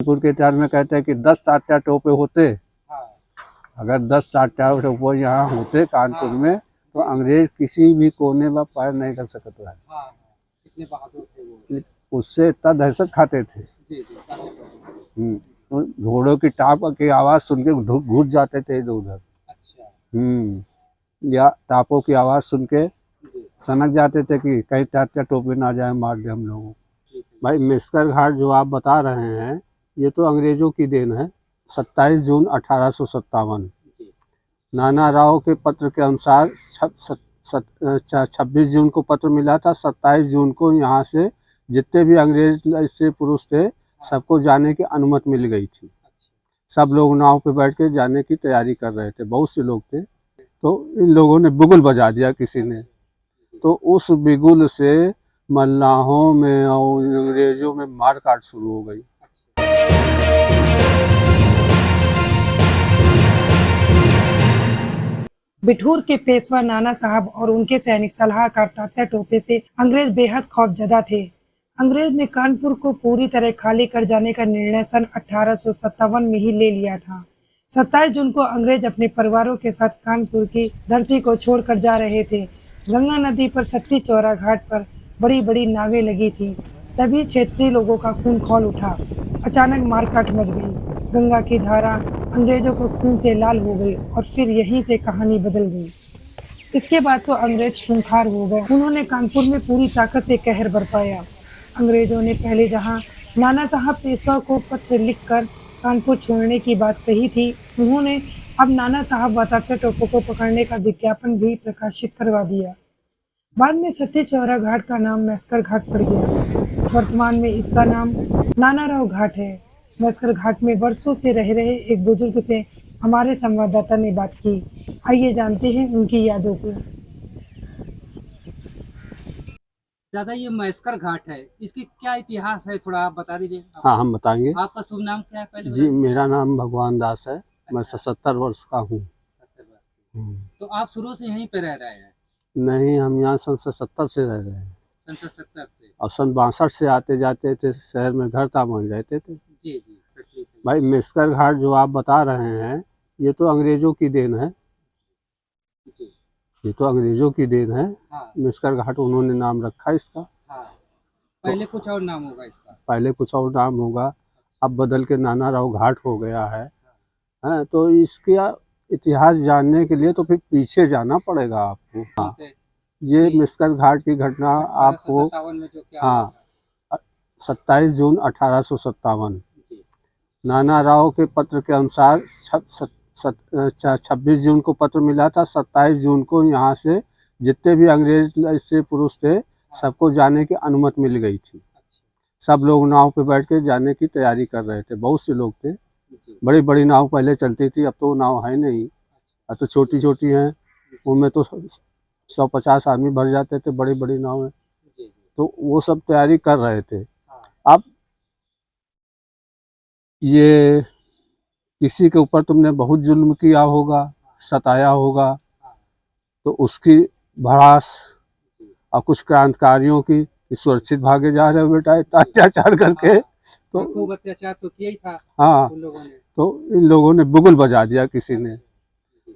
कानपुर के इतिहास में कहते हैं कि 10 तात्या टोपे होते। हाँ। अगर 10 तात्या टोपे यहाँ होते कानपुर में तो अंग्रेज किसी भी कोने में पैर नहीं रख सकता है। हाँ, कितने बहादुर थे वो। उससे इतना दहशत खाते थे। जी जी। तो घोड़ों की टाप की आवाज सुन के घुस जाते थे इधर उधर। अच्छा। या टापों की आवाज सुन के जी। सनक जाते थे कि कहीं तात्या टोपे ना जाए मार दे हम लोगों को। भाई मेस्कर घाट जो आप बता रहे हैं ये तो अंग्रेजों की देन है। 27 जून 1857 नाना राव के पत्र के अनुसार 26 जून को पत्र मिला था। 27 जून को यहाँ से जितने भी अंग्रेज स्त्री पुरुष थे सबको जाने की अनुमति मिल गई थी। सब लोग नाव पे बैठ के जाने की तैयारी कर रहे थे। बहुत से लोग थे तो इन लोगों ने बिगुल बजा दिया किसी ने। तो उस बिगुल से मल्लाहों में और अंग्रेजों में मार काट शुरू हो गई। बिठूर के पेशवा नाना साहब और उनके सैनिक सलाहकार तात्या टोपे से अंग्रेज बेहद खौफजदा थे। अंग्रेज ने कानपुर को पूरी तरह खाली कर जाने का निर्णय सन 1857 में ही ले लिया था। 27 जून को अंग्रेज अपने परिवारों के साथ कानपुर की धरती को छोड़कर जा रहे थे। गंगा नदी पर सत्ती चौरा घाट पर बड़ी बड़ी नावें लगी थी। तभी क्षेत्रीय लोगों का खून खौल उठा। अचानक मारकाट मच गई। गंगा की धारा अंग्रेजों को खून से लाल हो गई और फिर यहीं से कहानी बदल गई। इसके बाद तो अंग्रेज खूंखार हो गए। उन्होंने कानपुर में पूरी ताकत से कहर बरपाया। अंग्रेजों ने पहले जहां नाना साहब पेशवा को पत्र लिखकर कानपुर छोड़ने की बात कही थी, उन्होंने अब नाना साहब व तात्या टोपे को पकड़ने का विज्ञापन भी प्रकाशित करवा दिया। बाद में सत्ती चौरा घाट का नाम मेस्कर घाट पड़ गया। वर्तमान में इसका नाम नाना राव घाट है। मेस्कर घाट में वर्षों से रह रहे एक बुजुर्ग से हमारे संवाददाता ने बात की। आइए जानते हैं उनकी यादों को। दादा ये मेस्कर घाट है, इसकी क्या इतिहास है थोड़ा आप बता दीजिए। हाँ हम बताएंगे। आपका शुभ नाम क्या है पहले? जी मेरा नाम भगवान दास है। मैं 77 वर्ष का हूँ। तो आप शुरू से यहीं पे रह रहे हैं? नहीं, हम यहाँ सन 77 से रह रहे हैं। सन 77 से? और सन 62 से आते जाते थे। शहर में घर था वहीं रहते थे। जी जी। भाई मेस्कर घाट जो आप बता रहे हैं ये तो अंग्रेजों की देन है। जी। ये तो अंग्रेजों की देन है। हाँ। मेस्कर घाट उन्होंने नाम रखा इसका। हाँ। पहले कुछ और नाम होगा इसका? पहले कुछ और नाम होगा, अब बदल के नाना राव घाट हो गया है। हाँ, तो इसका इतिहास जानने के लिए तो फिर पीछे जाना पड़ेगा आपको। हाँ, ये मेस्कर घाट की घटना आपको 1857 में जो क्या? हाँ 27 जून 1857 नाना राव के पत्र के अनुसार 26 जून को पत्र मिला था। 27 जून को यहाँ से जितने भी अंग्रेज स्त्री पुरुष थे सबको जाने की अनुमति मिल गई थी। सब लोग नाव पे बैठ के जाने की तैयारी कर रहे थे। बहुत से लोग थे। बड़ी बड़ी नाव पहले चलती थी, अब तो नाव है नहीं, अब तो छोटी छोटी हैं। उनमें तो 150 आदमी भर जाते थे। बड़ी बड़ी नाव है तो वो सब तैयारी कर रहे थे। अब ये किसी के ऊपर तुमने बहुत जुल्म किया होगा, सताया होगा, तो उसकी भड़ास और कुछ क्रांतिकारियों की सुरक्षित भागे जा रहे हो बेटा इतना अत्याचार करके। तो खूब अत्याचार तो किया ही था। हाँ, उन लोगों ने। तो इन लोगों ने बिगुल बजा दिया किसी ने।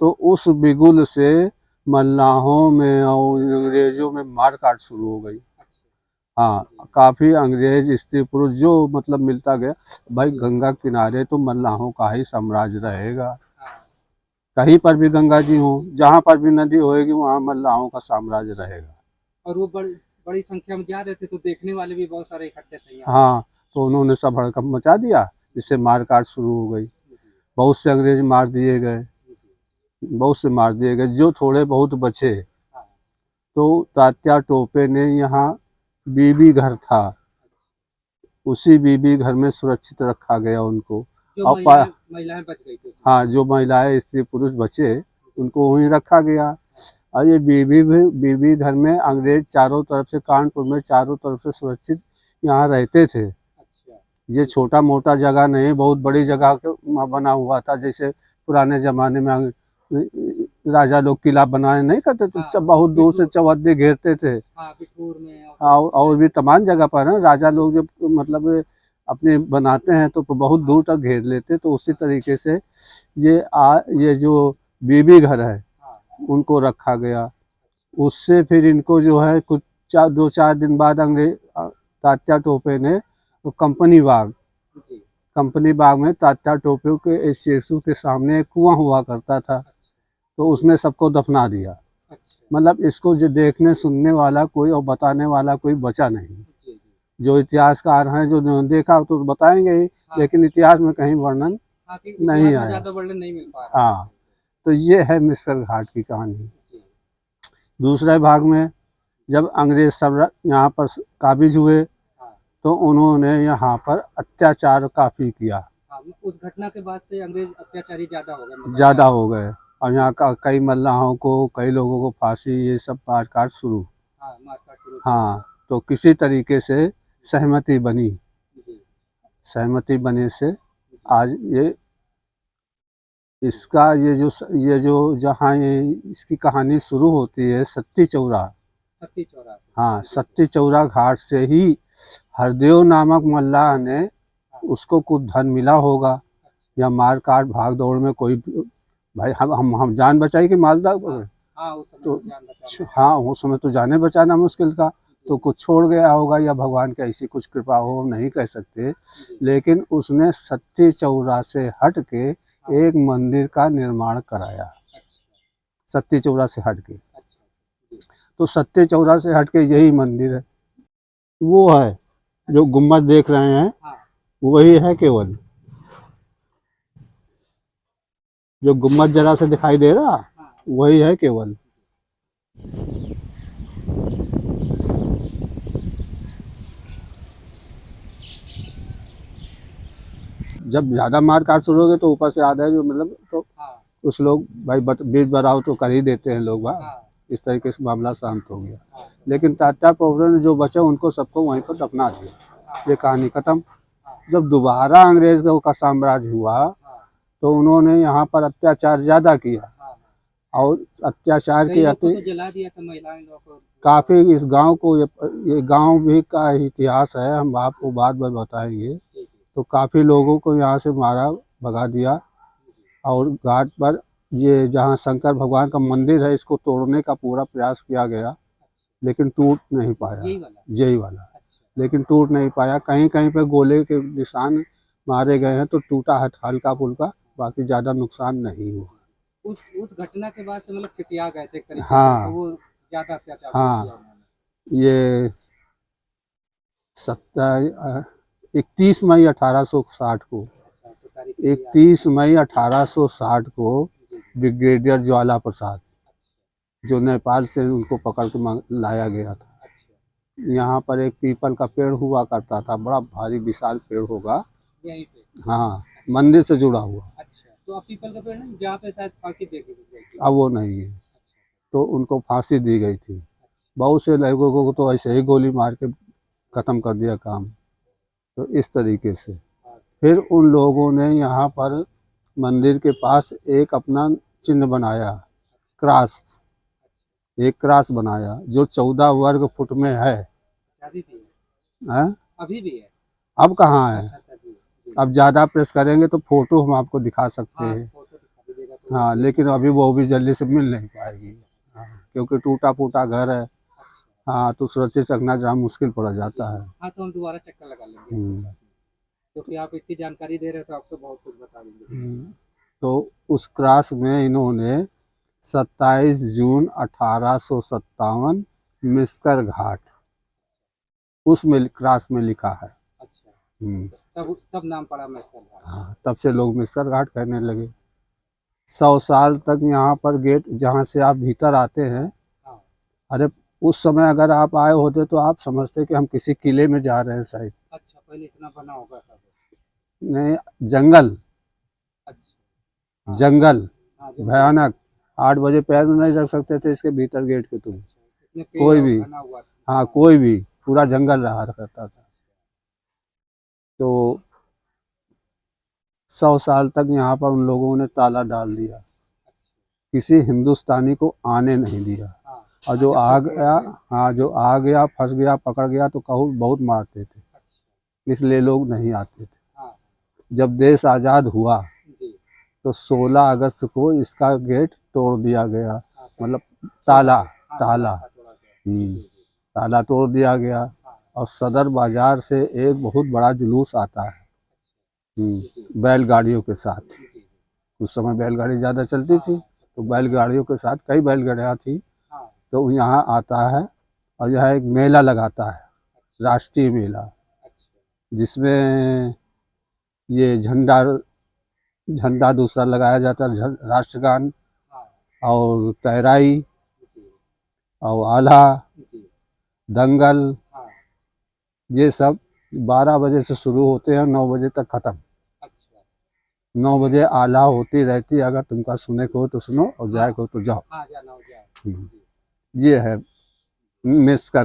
तो उस बिगुल से मल्लाहों में और अंग्रेजों में मार काट शुरू हो गई। हाँ, काफ़ी अंग्रेज स्त्री पुरुष जो मतलब मिलता गया। भाई गंगा किनारे तो मल्लाहों का ही साम्राज्य रहेगा। कहीं पर भी गंगा जी हो, जहाँ पर भी नदी होएगी वहाँ मल्लाहों का साम्राज्य रहेगा। और वो बड़ी संख्या में जा रहे थे तो देखने वाले भी बहुत सारे इकट्ठे थे यहाँ। हाँ, तो उन्होंने सब हड़कंप मचा दिया, जिससे मार काट शुरू हो गई। बहुत से अंग्रेज मार दिए गए, बहुत से मार दिए गए। जो थोड़े बहुत बचे तो तात्या टोपे ने यहाँ बीबी घर था, उसी बीबी घर में सुरक्षित रखा गया उनको। जो महिलाएं बच गई थी। हाँ, जो महिलाएं स्त्री पुरुष बचे उनको वहीं रखा गया। और ये बीबी घर में अंग्रेज चारों तरफ से कानपुर में चारों तरफ से सुरक्षित यहाँ रहते थे। ये छोटा मोटा जगह नहीं, बहुत बड़ी जगह बना हुआ था। जैसे पुराने ज़माने में राजा लोग किला बनाए नहीं करते थे। सब बहुत दूर से चौहद्दी घेरते थे। बिठूर में और भी तमाम जगह पर है राजा लोग जब मतलब अपने बनाते हैं तो बहुत दूर तक घेर लेते। तो उसी तरीके से ये जो बीबी घर है हाँ, उनको रखा गया। उससे फिर इनको जो है कुछ 2-4 दिन बाद अंग्रेज तात्या टोपे ने तो जी, कंपनी बाग में तात्या टोपे के स्टेचू के सामने एक कुआं हुआ करता था, तो उसमें सबको दफना दिया। अच्छा, मतलब इसको जो देखने सुनने वाला कोई और बताने वाला कोई बचा नहीं। जी, जी, जो इतिहासकार हैं जो देखा तो बताएंगे ही, हाँ, लेकिन इतिहास में कहीं वर्णन हाँ, कि नहीं इतिहास में आया। ज़्यादा वर्णन नहीं मिल पा रहा है। हाँ, तो ये है मिस्कर घाट की कहानी। जी, दूसरे भाग में जब अंग्रेज सब यहाँ पर काबिज हुए हाँ, तो उन्होंने यहाँ पर अत्याचार काफ़ी किया, हाँ, उस घटना के बाद से अंग्रेज अत्याचारी ज़्यादा हो गए, मतलब ज़्यादा हो गए। और यहाँ का कई मल्लाहों को, कई लोगों को फांसी, ये सब मारकाट शुरू। हाँ, मारकाट शुरू कर हाँ, तो किसी तरीके से सहमति बनी। दिया। जी, सहमति बने से आज ये इसका ये जो जहाँ ये इसकी कहानी शुरू होती है सत्ती चौरा। सत्ती चौरा से। हाँ, सत्ती चौरा घाट से ही हरदेव नामक मल्लाह ने उसको कुछ धन मिला होगा, या मार काट भाग दौड़ में कोई भाई हम जान बचाई कि मालदा हाँ, उस समय तो तो जान बचाना। हाँ, उस समय तो जाने बचाना मुश्किल था, तो कुछ छोड़ गया होगा या भगवान की ऐसी कुछ कृपा हो, हम नहीं कह सकते। जी, लेकिन उसने सत्ती चौरा से हट के एक मंदिर का निर्माण कराया, अच्छा, सत्ती चौरा से हट के। अच्छा, जी, तो सत्ती चौरा से हट के यही मंदिर है, वो है जो गुम्बद देख रहे हैं, हाँ, वही है केवल। जो गुम्बद जरा से दिखाई दे रहा हाँ, वही है केवल। जब ज़्यादा मार काट शुरू हो गए तो ऊपर से आधा जो मतलब तो हाँ, कुछ लोग भाई बीच बराव तो कर ही देते हैं लोग बाग। हाँ, इस तरीके से मामला शांत हो गया। हाँ, लेकिन तात्या टोपे ने जो बचे उनको सबको वहीं पर दफना दिया। ये कहानी खत्म। जब दोबारा अंग्रेज़ों का साम्राज्य हुआ हाँ, तो उन्होंने यहाँ पर अत्याचार ज़्यादा किया, हाँ, और अत्याचार कई के लोग को अति तो जला दिया था, महिलाएं लोग को। काफ़ी इस गांव को ये गांव भी का इतिहास है, हम आपको बाद में बताएंगे। जी, जी, तो काफ़ी लोगों को यहाँ से मारा भगा दिया। जी, और घाट पर ये जहाँ शंकर भगवान का मंदिर है इसको तोड़ने का पूरा प्रयास किया गया, लेकिन टूट नहीं पाया। यही वाला। यही वाला, अच्छा, लेकिन टूट नहीं पाया। कहीं कहीं पे गोले के निशान मारे गए हैं तो टूटा है हल्का फुल्का, बाकी ज़्यादा नुकसान नहीं हुआ। उस घटना के बाद से मतलब खिसिया गए थे एक तरीके से, हाँ, तो वो ज्यादा अत्याचार हाँ, किया उन्होंने। ये 31 मई 1860 को, अच्छा, तो तारीख भी याद 31 मई 1860 को है। जी, ब्रिगेडियर ज्वाला प्रसाद, जो नेपाल से उनको पकड़ के लाया गया था। अच्छा, यहाँ पर एक पीपल का पेड़ हुआ करता था, बड़ा भारी विशाल पेड़ होगा। यहीं पे। हाँ, मंदिर से जुड़ा हुआ। अच्छा, तो अब पीपल का पेड़ नहीं, जहाँ पे शायद फांसी दे दी गई थी। अब वो नहीं है, अच्छा, तो उनको फांसी दी गई थी। बहुत से लोगों को तो ऐसे ही गोली मार के ख़त्म कर दिया काम। तो इस तरीके से हाँ, फिर उन लोगों ने यहाँ पर मंदिर के पास एक अपना चिन्ह बनाया, क्रॉस, एक क्रॉस बनाया जो 14 वर्ग फुट में है। अभी भी है। हैं? अभी भी है। अब कहाँ है? अच्छा, तभी। जी, अब ज़्यादा प्रेस करेंगे तो फोटो हम आपको दिखा सकते हाँ, हैं। फोटो दिखा दीजिएगा तो। हाँ, लेकिन अभी वो भी जल्दी से मिल नहीं पाएगी। हाँ, क्योंकि टूटा फूटा घर है। अच्छा, हाँ, तो सुरक्षित रखना जहाँ मुश्किल पड़ जाता है। हाँ, तो हम दोबारा चक्कर लगा लेंगे आपके हम्म, पास में। क्योंकि आप इतनी जानकारी दे रहे हो तो आप तो बहुत कुछ बता देंगे। तो उस क्रॉस में इन्होंने 27 जून 1857 मिस्कर घाट उसमें क्रॉस में लिखा है। अच्छा, हम्म, तब नाम पड़ा मैस्कर घाट। हाँ, तब से लोग मिस्कर घाट कहने लगे। 100 साल तक यहाँ पर गेट जहाँ से आप भीतर आते हैं, हाँ, अरे उस समय अगर आप आए होते तो आप समझते कि हम किसी किले में जा रहे हैं शायद। अच्छा, पहले इतना बना होगा सब। नहीं, जंगल, अच्छा, हाँ, जंगल हाँ, जंगल। भयानक। 8 बजे पैर में नहीं रख सकते थे इसके भीतर गेट के तुम, अच्छा, इतने पेड़ कोई और भी। घना हुआ था। हाँ, कोई भी, पूरा जंगल रहा करता था। तो 100 साल तक यहाँ पर उन लोगों ने ताला डाल दिया, किसी हिंदुस्तानी को आने नहीं दिया। हाँ, और जो जब आ तक गया, हाँ, जो आ गया फंस गया पकड़ गया तो कहूँ बहुत मारते थे। अच्छा, इसलिए लोग नहीं आते थे। हाँ जब देश आज़ाद हुआ जी तो 16 अगस्त को इसका गेट तोड़ दिया गया, हाँ, मतलब ताला हाँ, ताला तोड़ा गया। जी, जी, ताला तोड़ दिया गया। हाँ, और सदर बाजार से एक बहुत बड़ा जुलूस आता है जी, बैलगाड़ियों के साथ। जी, जी, उस समय बैलगाड़ी ज़्यादा चलती थी, तो बैलगाड़ियों के साथ कई बैलगाड़ियाँ थी, हाँ, तो यहाँ आता है और यहाँ एक मेला लगाता है, राष्ट्रीय मेला, अच्छा, जिसमें ये झंडा झंडा दूसरा लगाया जाता है, राष्ट्रगान हाँ, और तैराई जी, और आल्हा, जी, दंगल, हाँ, ये सब 12 बजे से शुरू होते हैं, 9 बजे तक ख़त्म। अच्छा, 9 बजे आल्हा होती रहती है, अगर तुमका सुने को हो तो सुनो और जाए को हो तो जाओ। हाँ, जाना हो जाए। हम्म, जी। ये है मिस कर